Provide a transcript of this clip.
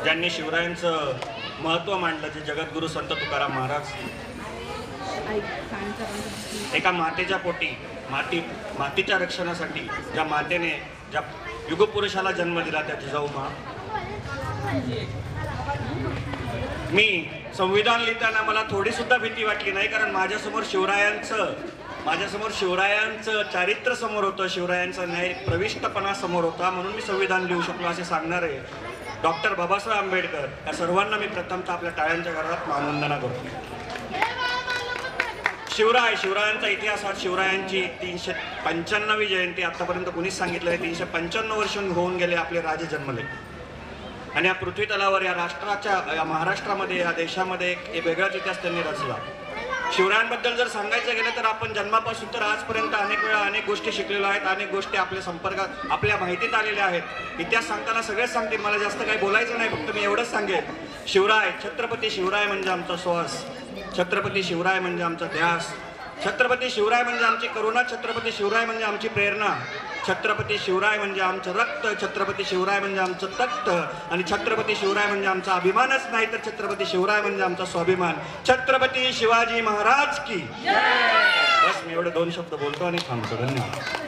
ज्यांनी शिवरायांचं महत्त्व मांडलं, जे जगद्गुरू संत तुकाराम महाराज. एका मातेच्या पोटी मातीच्या रक्षणासाठी ज्या मातेने ज्या युगपुरुषाला जन्म दिला त्या जिजाऊ मा. मी संविधान लिहिताना मला थोडी सुद्धा भीती वाटली नाही, कारण माझ्यासमोर शिवरायांचं चारित्र्य समोर होतं, शिवरायांचा न्याय प्रविष्टपणा समोर होता, म्हणून मी संविधान लिहू शकलो असे सांगणारे डॉक्टर बाबासाहेब आंबेडकर या सर्वांना मी प्रथमतः आपल्या टाळ्यांच्या घरात मानवंदना करतो. शिवरायांचा इतिहास. आज शिवरायांची 395वी जयंती. आतापर्यंत कोणीच सांगितलं नाही. 395 वर्ष होऊन गेले आपले राजे जन्मले, आणि या पृथ्वी तलावर, या राष्ट्राच्या, या महाराष्ट्रामध्ये, या देशामध्ये एक वेगळाच इतिहास त्यांनी रचला. शिवरायांबद्दल जर सांगायचं गेलं तर आपण जन्मापासून तर आजपर्यंत अनेक वेळा अनेक गोष्टी शिकलेलो आहेत, अनेक गोष्टी आपल्या संपर्कात, आपल्या माहितीत आलेल्या आहेत. इतिहास सांगताना सगळेच सांगतील, मला जास्त काही बोलायचं नाही, फक्त मी एवढंच सांगेन. छत्रपती शिवराय म्हणजे आमचा श्वास, छत्रपती शिवराय म्हणजे आमचा ध्यास, छत्रपती शिवराय म्हणजे आमची करुणा, छत्रपती शिवराय म्हणजे आमची प्रेरणा, छत्रपती शिवराय म्हणजे आमचं रक्त, छत्रपती शिवराय म्हणजे आमचं तख्त, आणि छत्रपती शिवराय म्हणजे आमचा अभिमानच नाही तर छत्रपती शिवराय म्हणजे आमचा स्वाभिमान. छत्रपती शिवाजी महाराज की. बस मी एवढे 2 शब्द बोलतो आणि थांबतो. धन्यवाद.